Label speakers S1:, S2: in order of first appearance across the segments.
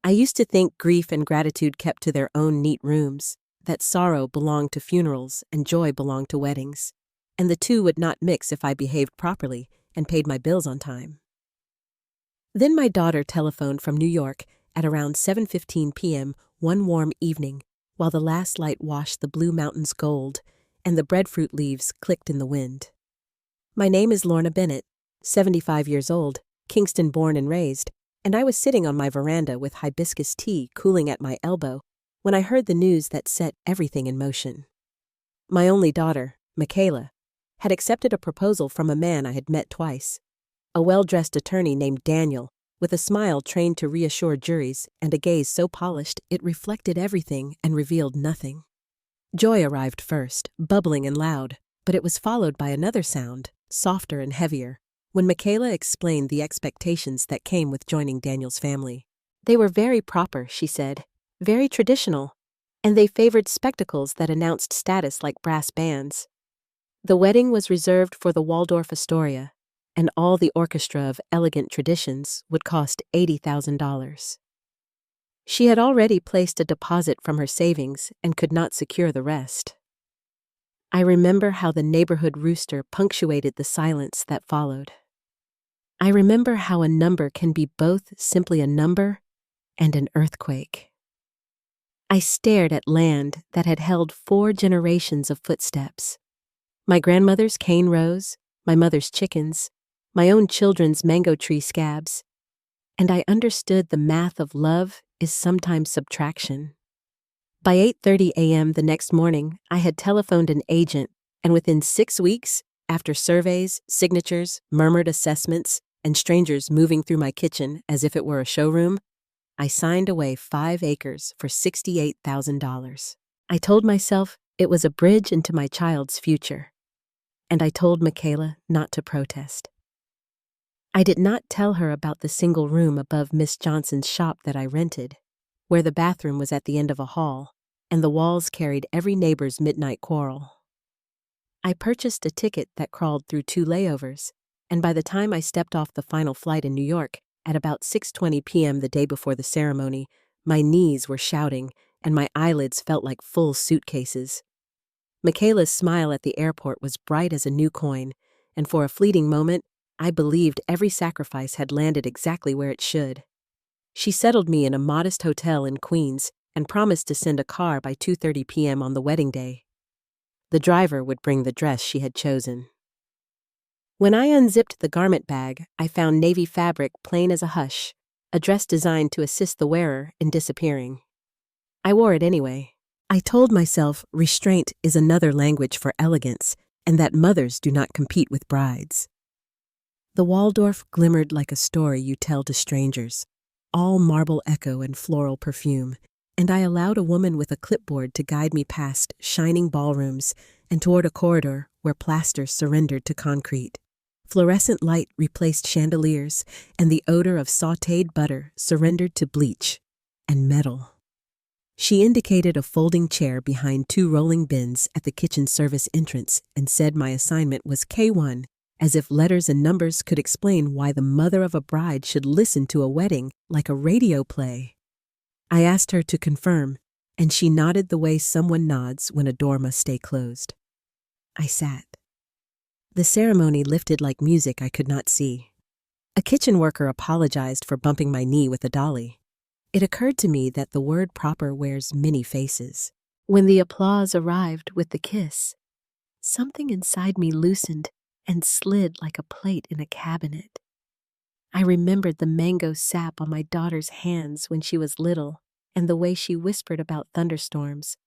S1: I used to think grief and gratitude kept to their own neat rooms, that sorrow belonged to funerals and joy belonged to weddings, and the two would not mix if I behaved properly and paid my bills on time. Then my daughter telephoned from New York at around 7:15 p.m. one warm evening, while the last light washed the blue mountains gold and the breadfruit leaves clicked in the wind. My name is Lorna Bennett, 75 years old, Kingston born and raised, and I was sitting on my veranda with hibiscus tea cooling at my elbow when I heard the news that set everything in motion. My only daughter, Michaela, had accepted a proposal from a man I had met twice, a well-dressed attorney named Daniel, with a smile trained to reassure juries and a gaze so polished it reflected everything and revealed nothing. Joy arrived first, bubbling and loud, but it was followed by another sound, softer and heavier, when Michaela explained the expectations that came with joining Daniel's family. They were very proper, she said, very traditional, and they favored spectacles that announced status like brass bands. The wedding was reserved for the Waldorf Astoria, and all the orchestra of elegant traditions would cost $80,000. She had already placed a deposit from her savings and could not secure the rest. I remember how the neighborhood rooster punctuated the silence that followed. I remember how a number can be both simply a number and an earthquake. I stared at land that had held 4 generations of footsteps. My grandmother's cane rows, my mother's chickens, my own children's mango tree scabs, and I understood the math of love is sometimes subtraction. By 8:30 a.m. the next morning, I had telephoned an agent, and within 6 weeks, after surveys, signatures, murmured assessments, and strangers moving through my kitchen as if it were a showroom, I signed away 5 acres for $68,000. I told myself it was a bridge into my child's future, and I told Michaela not to protest. I did not tell her about the single room above Miss Johnson's shop that I rented, where the bathroom was at the end of a hall, and the walls carried every neighbor's midnight quarrel. I purchased a ticket that crawled through 2 layovers, and by the time I stepped off the final flight in New York, at about 6:20 p.m. the day before the ceremony, my knees were shouting, and my eyelids felt like full suitcases. Michaela's smile at the airport was bright as a new coin, and for a fleeting moment, I believed every sacrifice had landed exactly where it should. She settled me in a modest hotel in Queens and promised to send a car by 2:30 p.m. on the wedding day. The driver would bring the dress she had chosen. When I unzipped the garment bag, I found navy fabric plain as a hush, a dress designed to assist the wearer in disappearing. I wore it anyway. I told myself restraint is another language for elegance, and that mothers do not compete with brides. The Waldorf glimmered like a story you tell to strangers, all marble echo and floral perfume, and I allowed a woman with a clipboard to guide me past shining ballrooms and toward a corridor where plaster surrendered to concrete. Fluorescent light replaced chandeliers, and the odor of sautéed butter surrendered to bleach and metal. She indicated a folding chair behind 2 rolling bins at the kitchen service entrance and said my assignment was K1, as if letters and numbers could explain why the mother of a bride should listen to a wedding like a radio play. I asked her to confirm, and she nodded the way someone nods when a door must stay closed. I sat. The ceremony lifted like music I could not see. A kitchen worker apologized for bumping my knee with a dolly. It occurred to me that the word proper wears many faces. When the applause arrived with the kiss, something inside me loosened and slid like a plate in a cabinet. I remembered the mango sap on my daughter's hands when she was little and the way she whispered about thunderstorms,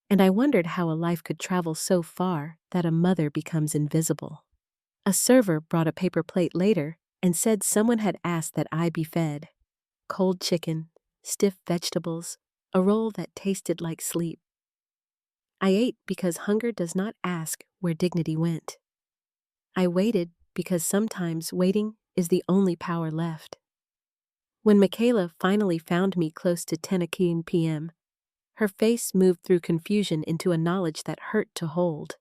S1: and I wondered how a life could travel so far that a mother becomes invisible. A server brought a paper plate later and said someone had asked that I be fed. Cold chicken, stiff vegetables, a roll that tasted like sleep. I ate because hunger does not ask where dignity went. I waited because sometimes waiting is the only power left. When Michaela finally found me close to 10 p.m., her face moved through confusion into a knowledge that hurt to hold.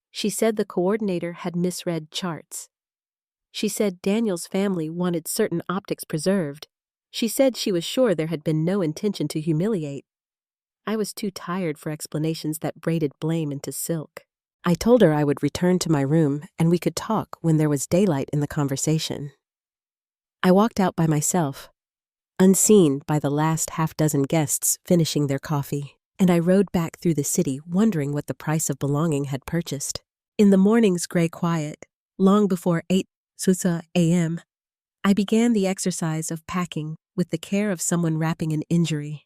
S1: She said the coordinator had misread charts. She said Daniel's family wanted certain optics preserved, She said she was sure there had been no intention to humiliate. I was too tired for explanations that braided blame into silk. I told her I would return to my room and we could talk when there was daylight in the conversation. I walked out by myself, unseen by the last half-dozen guests finishing their coffee, and I rode back through the city wondering what the price of belonging had purchased. In the morning's gray quiet, long before 8 a.m., I began the exercise of packing with the care of someone wrapping an injury.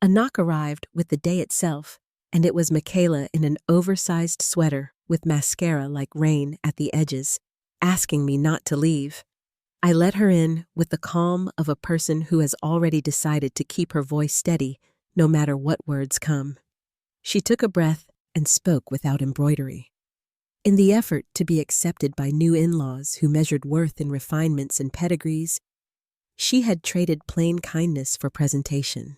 S1: A knock arrived with the day itself, and it was Michaela in an oversized sweater with mascara like rain at the edges, asking me not to leave. I let her in with the calm of a person who has already decided to keep her voice steady no matter what words come. She took a breath and spoke without embroidery. In the effort to be accepted by new in-laws who measured worth in refinements and pedigrees, she had traded plain kindness for presentation.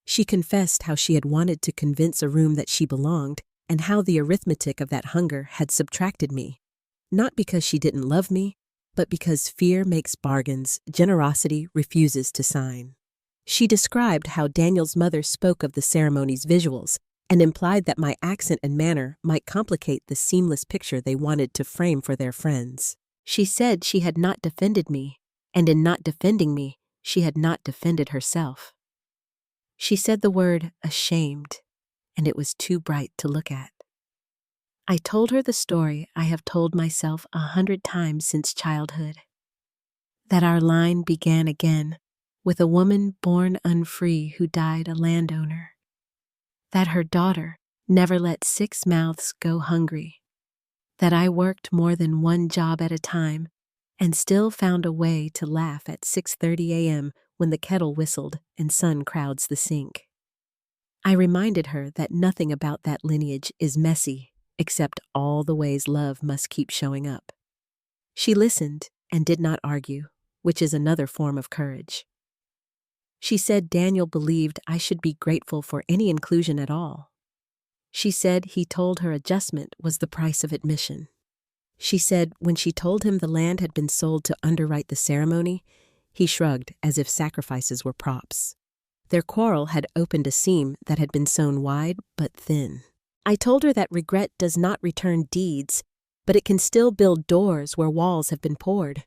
S1: She confessed how she had wanted to convince a room that she belonged and how the arithmetic of that hunger had subtracted me, not because she didn't love me, but because fear makes bargains generosity refuses to sign. She described how Daniel's mother spoke of the ceremony's visuals and implied that my accent and manner might complicate the seamless picture they wanted to frame for their friends. She said she had not defended me, and in not defending me, she had not defended herself. She said the word ashamed, and it was too bright to look at. I told her the story I have told myself 100 times since childhood, that our line began again with a woman born unfree who died a landowner, that her daughter never let 6 mouths go hungry, that I worked more than one job at a time and still found a way to laugh at 6:30 a.m. when the kettle whistled and sun crowds the sink. I reminded her that nothing about that lineage is messy except all the ways love must keep showing up. She listened and did not argue, which is another form of courage. She said Daniel believed I should be grateful for any inclusion at all. She said he told her adjustment was the price of admission. She said when she told him the land had been sold to underwrite the ceremony, he shrugged as if sacrifices were props. Their quarrel had opened a seam that had been sewn wide but thin. I told her that regret does not return deeds, but it can still build doors where walls have been poured.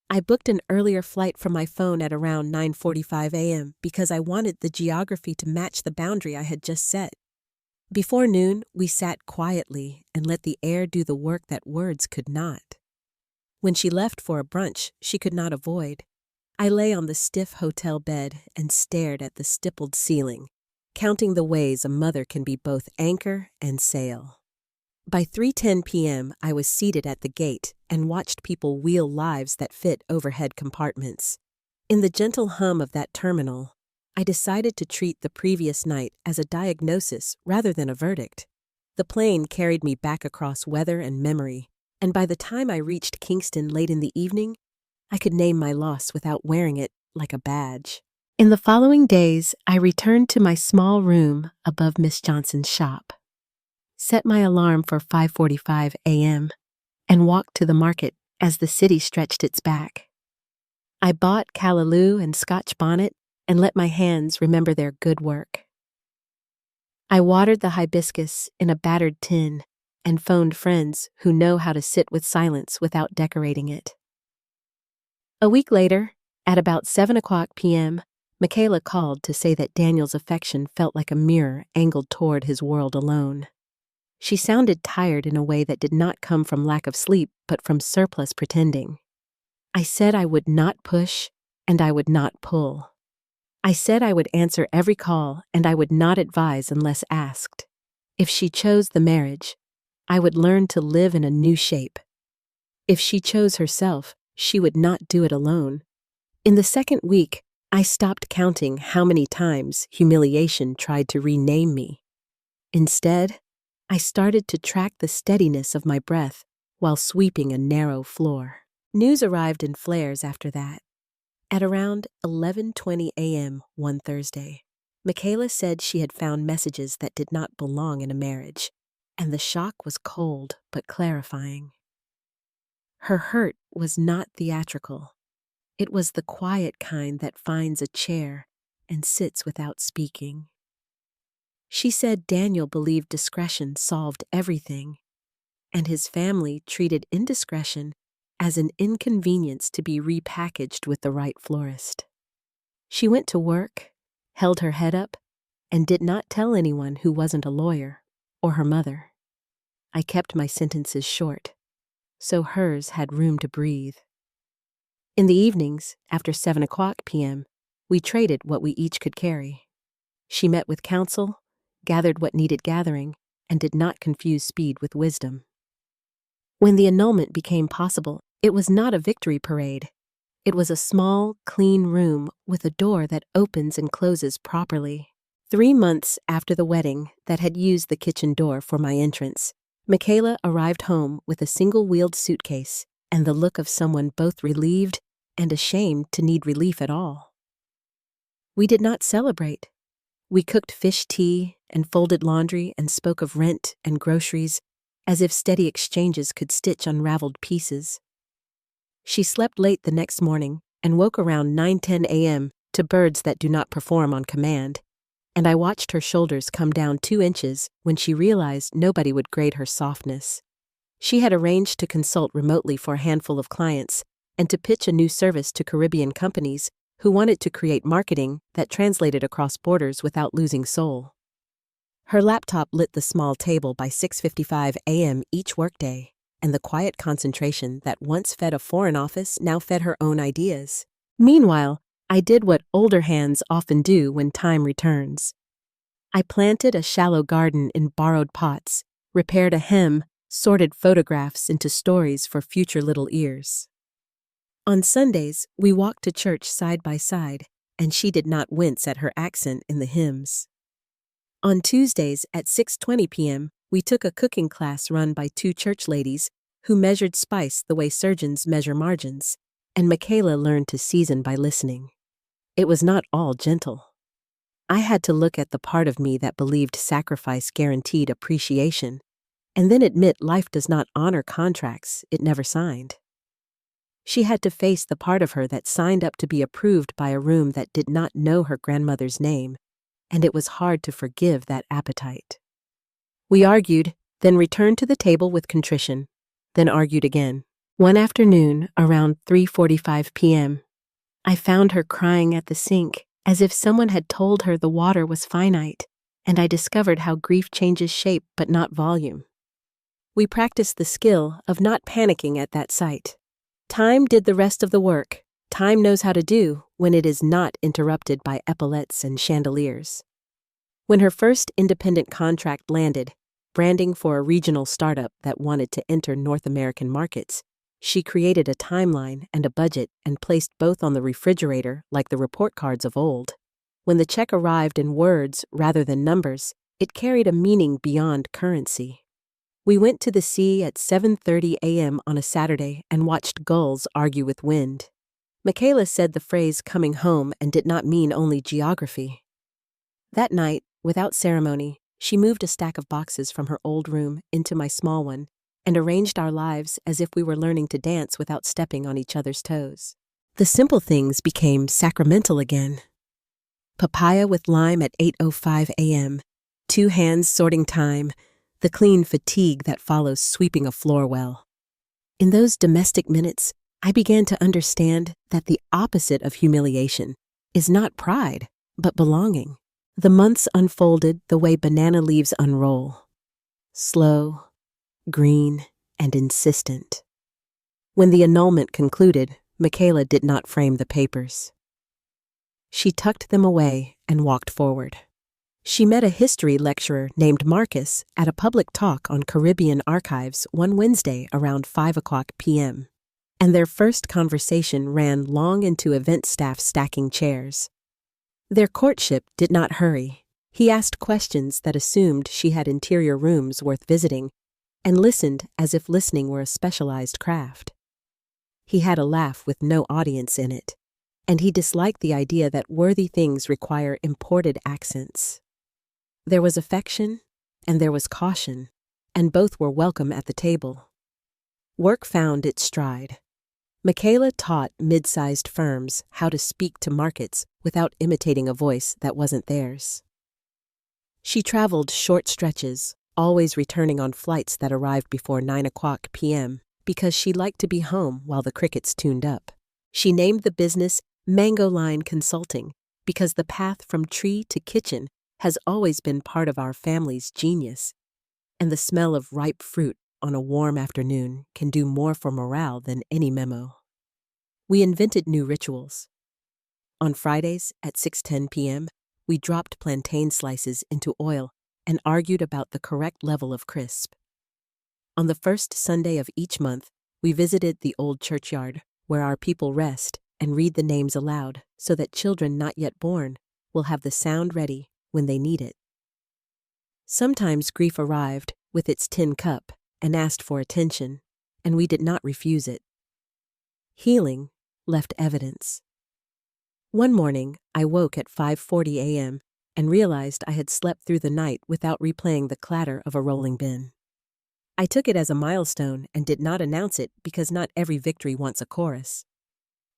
S1: I booked an earlier flight from my phone at around 9:45 a.m. because I wanted the geography to match the boundary I had just set. Before noon, we sat quietly and let the air do the work that words could not. When she left for a brunch she could not avoid, I lay on the stiff hotel bed and stared at the stippled ceiling, counting the ways a mother can be both anchor and sail. By 3:10 p.m., I was seated at the gate and watched people wheel lives that fit overhead compartments. In the gentle hum of that terminal, I decided to treat the previous night as a diagnosis rather than a verdict. The plane carried me back across weather and memory, and by the time I reached Kingston late in the evening, I could name my loss without wearing it like a badge. In the following days, I returned to my small room above Miss Johnson's shop, set my alarm for 5:45 a.m., and walked to the market as the city stretched its back. I bought callaloo and Scotch bonnet and let my hands remember their good work. I watered the hibiscus in a battered tin and phoned friends who know how to sit with silence without decorating it. A week later, at about 7:00 p.m., Michaela called to say that Daniel's affection felt like a mirror angled toward his world alone. She sounded tired in a way that did not come from lack of sleep, but from surplus pretending. I said I would not push, and I would not pull. I said I would answer every call, and I would not advise unless asked. If she chose the marriage, I would learn to live in a new shape. If she chose herself, she would not do it alone. In the second week, I stopped counting how many times humiliation tried to rename me. Instead, I started to track the steadiness of my breath while sweeping a narrow floor. News arrived in flares after that. At around 11:20 a.m. one Thursday, Michaela said she had found messages that did not belong in a marriage, and the shock was cold but clarifying. Her hurt was not theatrical. It was the quiet kind that finds a chair and sits without speaking. She said Daniel believed discretion solved everything, and his family treated indiscretion as an inconvenience to be repackaged with the right florist. She went to work, held her head up, and did not tell anyone who wasn't a lawyer or her mother. I kept my sentences short, so hers had room to breathe. In the evenings, after 7 p.m., we traded what we each could carry. She met with counsel, gathered what needed gathering, and did not confuse speed with wisdom. When the annulment became possible, it was not a victory parade. It was a small, clean room with a door that opens and closes properly. 3 months after the wedding that had used the kitchen door for my entrance, Michaela arrived home with a single-wheeled suitcase and the look of someone both relieved and ashamed to need relief at all. We did not celebrate. We cooked fish tea and folded laundry and spoke of rent and groceries as if steady exchanges could stitch unraveled pieces. She slept late the next morning and woke around 9:10 a.m. to birds that do not perform on command, and I watched her shoulders come down 2 inches when she realized nobody would grade her softness. She had arranged to consult remotely for a handful of clients and to pitch a new service to Caribbean companies who wanted to create marketing that translated across borders without losing soul. Her laptop lit the small table by 6:55 a.m. each workday, and the quiet concentration that once fed a foreign office now fed her own ideas. Meanwhile, I did what older hands often do when time returns. I planted a shallow garden in borrowed pots, repaired a hem, sorted photographs into stories for future little ears. On Sundays, we walked to church side by side, and she did not wince at her accent in the hymns. On Tuesdays at 6:20 p.m., we took a cooking class run by 2 church ladies who measured spice the way surgeons measure margins, and Michaela learned to season by listening. It was not all gentle. I had to look at the part of me that believed sacrifice guaranteed appreciation, and then admit life does not honor contracts it never signed. She had to face the part of her that signed up to be approved by a room that did not know her grandmother's name, and it was hard to forgive that appetite. We argued, then returned to the table with contrition, then argued again. One afternoon, around 3:45 p.m., I found her crying at the sink, as if someone had told her the water was finite, and I discovered how grief changes shape but not volume. We practiced the skill of not panicking at that sight. Time did the rest of the work. Time knows how to do when it is not interrupted by epaulettes and chandeliers. When her first independent contract landed, branding for a regional startup that wanted to enter North American markets, she created a timeline and a budget and placed both on the refrigerator like the report cards of old. When the check arrived in words rather than numbers, it carried a meaning beyond currency. We went to the sea at 7:30 a.m. on a Saturday and watched gulls argue with wind. Michaela said the phrase coming home and did not mean only geography. That night, without ceremony, she moved a stack of boxes from her old room into my small one and arranged our lives as if we were learning to dance without stepping on each other's toes. The simple things became sacramental again. Papaya with lime at 8:05 a.m., 2 hands sorting time, the clean fatigue that follows sweeping a floor well. In those domestic minutes, I began to understand that the opposite of humiliation is not pride, but belonging. The months unfolded the way banana leaves unroll. Slow, green, and insistent. When the annulment concluded, Michaela did not frame the papers. She tucked them away and walked forward. She met a history lecturer named Marcus at a public talk on Caribbean archives one Wednesday around 5 p.m., and their first conversation ran long into event staff stacking chairs. Their courtship did not hurry. He asked questions that assumed she had interior rooms worth visiting, and listened as if listening were a specialized craft. He had a laugh with no audience in it, and he disliked the idea that worthy things require imported accents. There was affection, and there was caution, and both were welcome at the table. Work found its stride. Michaela taught mid-sized firms how to speak to markets without imitating a voice that wasn't theirs. She traveled short stretches, always returning on flights that arrived before 9 p.m. because she liked to be home while the crickets tuned up. She named the business Mango Line Consulting because the path from tree to kitchen has always been part of our family's genius, and the smell of ripe fruit on a warm afternoon can do more for morale than any memo. We invented new rituals. On Fridays at 6:10 p.m., we dropped plantain slices into oil and argued about the correct level of crisp. On the first Sunday of each month, we visited the old churchyard where our people rest and read the names aloud so that children not yet born will have the sound ready when they need it. Sometimes grief arrived with its tin cup and asked for attention, and we did not refuse it. Healing left evidence. One morning, I woke at 5:40 a.m. and realized I had slept through the night without replaying the clatter of a rolling bin. I took it as a milestone and did not announce it because not every victory wants a chorus.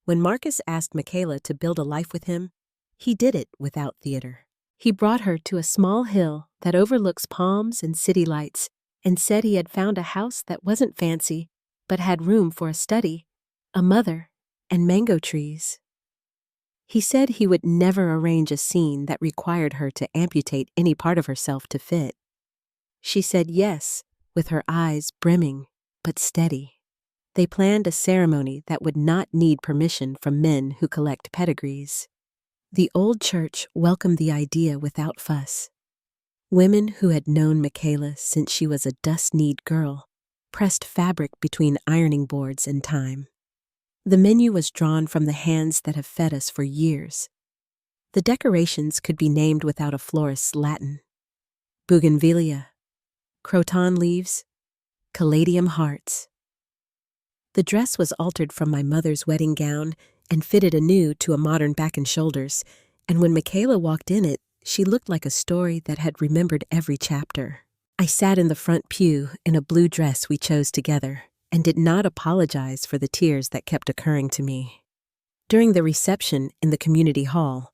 S1: When Marcus asked Michaela to build a life with him, he did it without theater. He brought her to a small hill that overlooks palms and city lights and said he had found a house that wasn't fancy but had room for a study, a mother, and mango trees. He said he would never arrange a scene that required her to amputate any part of herself to fit. She said yes, with her eyes brimming, but steady. They planned a ceremony that would not need permission from men who collect pedigrees. The old church welcomed the idea without fuss. Women who had known Michaela since she was a dust-kneed girl pressed fabric between ironing boards and time. The menu was drawn from the hands that have fed us for years. The decorations could be named without a florist's Latin. Bougainvillea, croton leaves, caladium hearts. The dress was altered from my mother's wedding gown and fitted anew to a modern back and shoulders, and when Michaela walked in it, she looked like a story that had remembered every chapter. I sat in the front pew in a blue dress we chose together and did not apologize for the tears that kept occurring to me. During the reception in the community hall,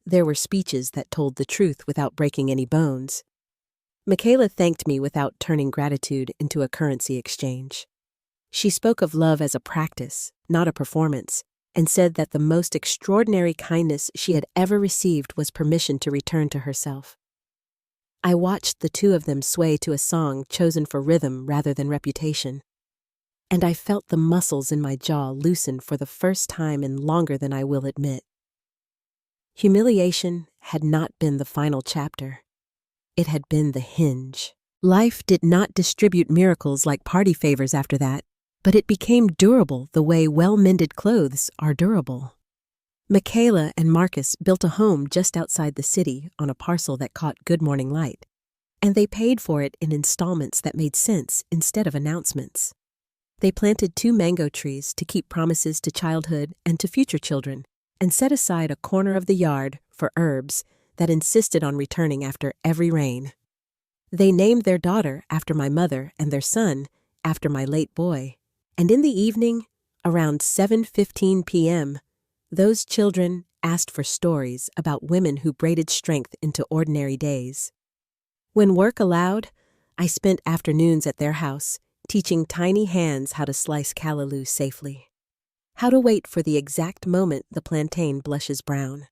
S1: there were speeches that told the truth without breaking any bones. Michaela thanked me without turning gratitude into a currency exchange. She spoke of love as a practice, not a performance, and said that the most extraordinary kindness she had ever received was permission to return to herself. I watched the two of them sway to a song chosen for rhythm rather than reputation, and I felt the muscles in my jaw loosen for the first time in longer than I will admit. Humiliation had not been the final chapter. It had been the hinge. Life did not distribute miracles like party favors after that, but it became durable the way well-mended clothes are durable. Michaela and Marcus built a home just outside the city on a parcel that caught good morning light, and they paid for it in installments that made sense instead of announcements. They planted 2 mango trees to keep promises to childhood and to future children, and set aside a corner of the yard for herbs that insisted on returning after every rain. They named their daughter after my mother and their son after my late boy, and in the evening, around 7:15 p.m., those children asked for stories about women who braided strength into ordinary days. When work allowed, I spent afternoons at their house, teaching tiny hands how to slice callaloo safely, how to wait for the exact moment the plantain blushes brown,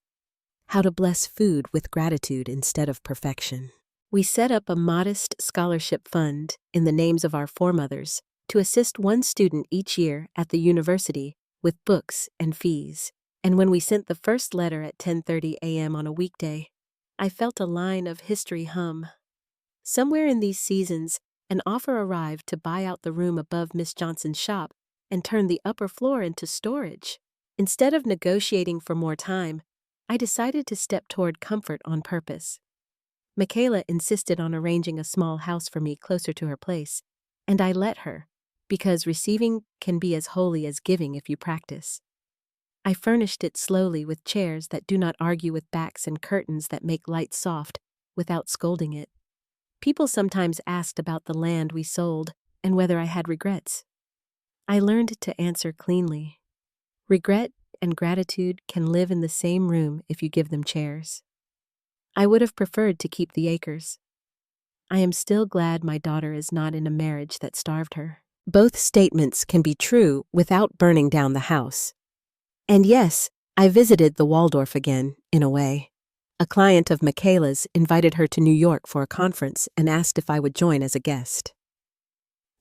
S1: how to bless food with gratitude instead of perfection. We set up a modest scholarship fund in the names of our foremothers to assist one student each year at the university with books and fees. And when we sent the first letter at 10:30 a.m. on a weekday, I felt a line of history hum. Somewhere in these seasons, an offer arrived to buy out the room above Miss Johnson's shop and turn the upper floor into storage. Instead of negotiating for more time, I decided to step toward comfort on purpose. Michaela insisted on arranging a small house for me closer to her place, and I let her, because receiving can be as holy as giving if you practice. I furnished it slowly with chairs that do not argue with backs and curtains that make light soft without scolding it. People sometimes asked about the land we sold and whether I had regrets. I learned to answer cleanly. Regret and gratitude can live in the same room if you give them chairs. I would have preferred to keep the acres. I am still glad my daughter is not in a marriage that starved her. Both statements can be true without burning down the house. And yes, I visited the Waldorf again, in a way. A client of Michaela's invited her to New York for a conference and asked if I would join as a guest.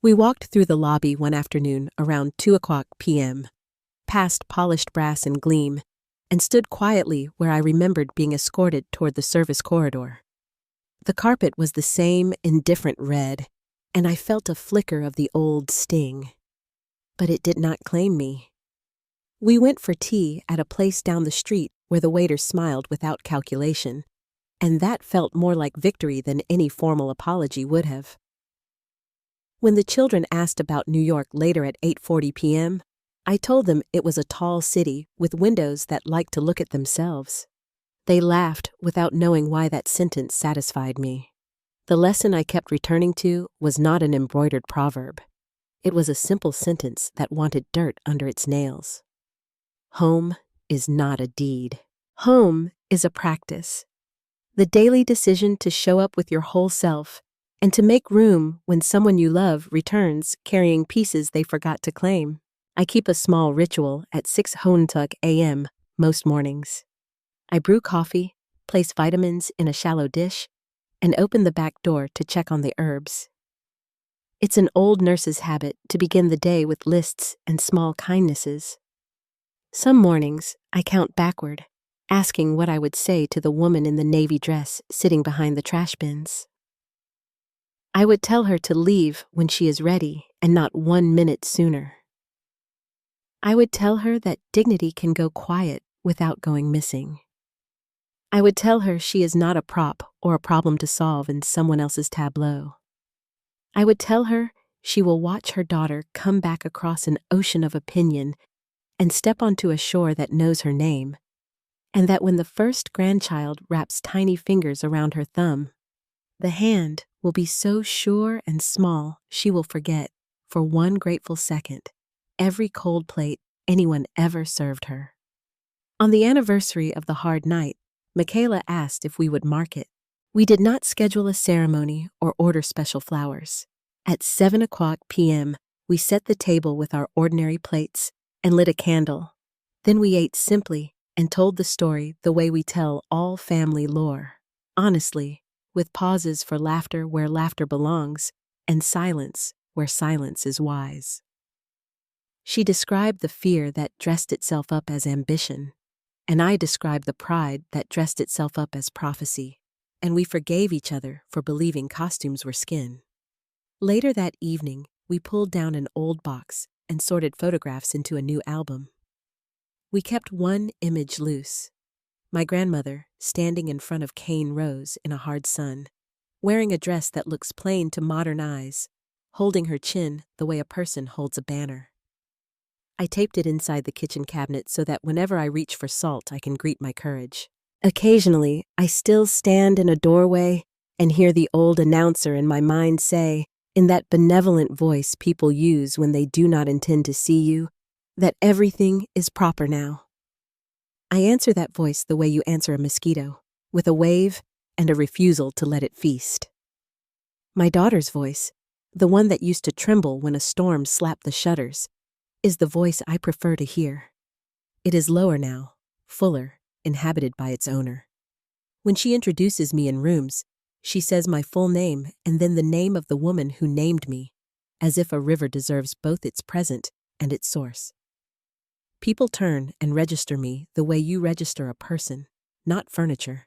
S1: We walked through the lobby one afternoon around 2:00 p.m., past polished brass and gleam, and stood quietly where I remembered being escorted toward the service corridor. The carpet was the same indifferent red, and I felt a flicker of the old sting. But it did not claim me. We went for tea at a place down the street where the waiter smiled without calculation, and that felt more like victory than any formal apology would have. When the children asked about New York later at 8:40 p.m., I told them it was a tall city with windows that liked to look at themselves. They laughed without knowing why that sentence satisfied me. The lesson I kept returning to was not an embroidered proverb. It was a simple sentence that wanted dirt under its nails. Home is not a deed. Home is a practice. The daily decision to show up with your whole self and to make room when someone you love returns carrying pieces they forgot to claim. I keep a small ritual at 6:00 a.m. most mornings. I brew coffee, place vitamins in a shallow dish, and open the back door to check on the herbs. It's an old nurse's habit to begin the day with lists and small kindnesses. Some mornings, I count backward, asking what I would say to the woman in the navy dress sitting behind the trash bins. I would tell her to leave when she is ready and not 1 minute sooner. I would tell her that dignity can go quiet without going missing. I would tell her she is not a prop or a problem to solve in someone else's tableau. I would tell her she will watch her daughter come back across an ocean of opinion and step onto a shore that knows her name, and that when the first grandchild wraps tiny fingers around her thumb, the hand will be so sure and small she will forget, for one grateful second, every cold plate anyone ever served her. On the anniversary of the hard night, Michaela asked if we would mark it. We did not schedule a ceremony or order special flowers. At 7:00 p.m., we set the table with our ordinary plates and lit a candle. Then we ate simply and told the story the way we tell all family lore, honestly, with pauses for laughter where laughter belongs and silence where silence is wise. She described the fear that dressed itself up as ambition, and I described the pride that dressed itself up as prophecy, and we forgave each other for believing costumes were skin. Later that evening, we pulled down an old box and sorted photographs into a new album. We kept one image loose. My grandmother, standing in front of Cane Rose in a hard sun, wearing a dress that looks plain to modern eyes, holding her chin the way a person holds a banner. I taped it inside the kitchen cabinet so that whenever I reach for salt, I can greet my courage. Occasionally, I still stand in a doorway and hear the old announcer in my mind say, in that benevolent voice people use when they do not intend to see you, that everything is proper now. I answer that voice the way you answer a mosquito, with a wave and a refusal to let it feast. My daughter's voice, the one that used to tremble when a storm slapped the shutters, is the voice I prefer to hear. It is lower now, fuller, inhabited by its owner. When she introduces me in rooms, she says my full name and then the name of the woman who named me, as if a river deserves both its present and its source. People turn and register me the way you register a person, not furniture.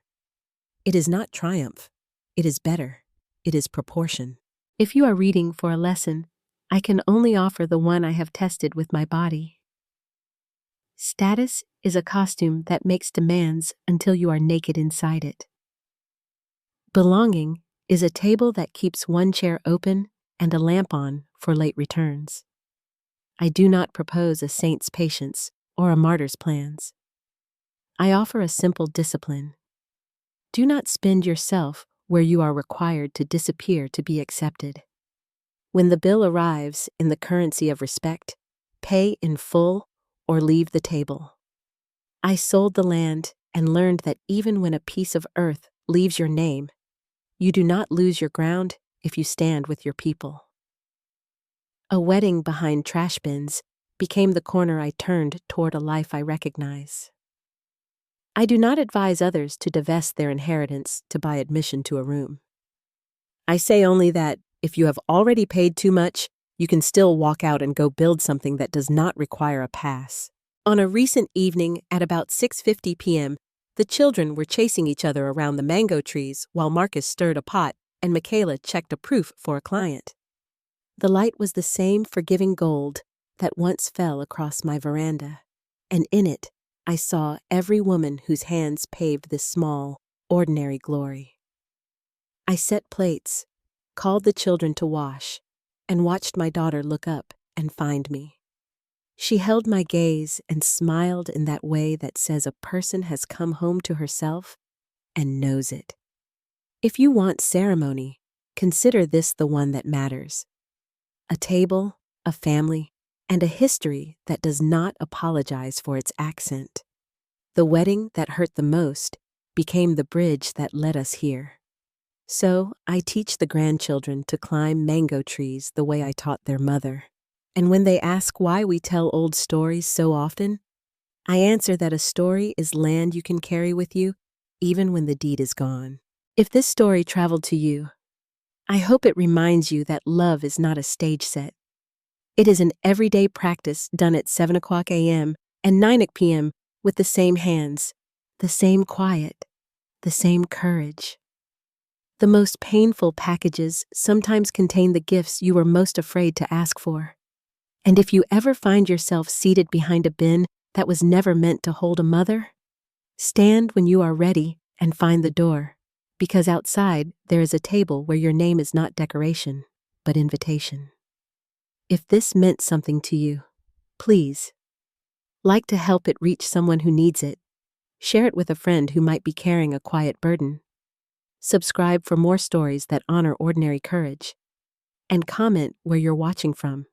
S1: It is not triumph. It is better. It is proportion. If you are reading for a lesson, I can only offer the one I have tested with my body. Status is a costume that makes demands until you are naked inside it. Belonging is a table that keeps one chair open and a lamp on for late returns. I do not propose a saint's patience or a martyr's plans. I offer a simple discipline. Do not spend yourself where you are required to disappear to be accepted. When the bill arrives in the currency of respect, pay in full or leave the table. I sold the land and learned that even when a piece of earth leaves your name, you do not lose your ground if you stand with your people. A wedding behind trash bins became the corner I turned toward a life I recognize. I do not advise others to divest their inheritance to buy admission to a room. I say only that, if you have already paid too much, you can still walk out and go build something that does not require a pass. On a recent evening at about 6:50 p.m., the children were chasing each other around the mango trees while Marcus stirred a pot and Michaela checked a proof for a client. The light was the same forgiving gold that once fell across my veranda, and in it I saw every woman whose hands paved this small, ordinary glory. I set plates, called the children to wash, and watched my daughter look up and find me. She held my gaze and smiled in that way that says a person has come home to herself and knows it. If you want ceremony, consider this the one that matters. A table, a family, and a history that does not apologize for its accent. The wedding that hurt the most became the bridge that led us here. So I teach the grandchildren to climb mango trees the way I taught their mother. And when they ask why we tell old stories so often, I answer that a story is land you can carry with you, even when the deed is gone. If this story traveled to you, I hope it reminds you that love is not a stage set. It is an everyday practice done at 7 o'clock a.m. and 9 p.m. with the same hands, the same quiet, the same courage. The most painful packages sometimes contain the gifts you were most afraid to ask for. And if you ever find yourself seated behind a bin that was never meant to hold a mother, stand when you are ready and find the door, because outside there is a table where your name is not decoration, but invitation. If this meant something to you, please, like to help it reach someone who needs it, share it with a friend who might be carrying a quiet burden. Subscribe for more stories that honor ordinary courage, and comment where you're watching from,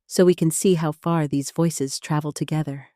S1: so we can see how far these voices travel together.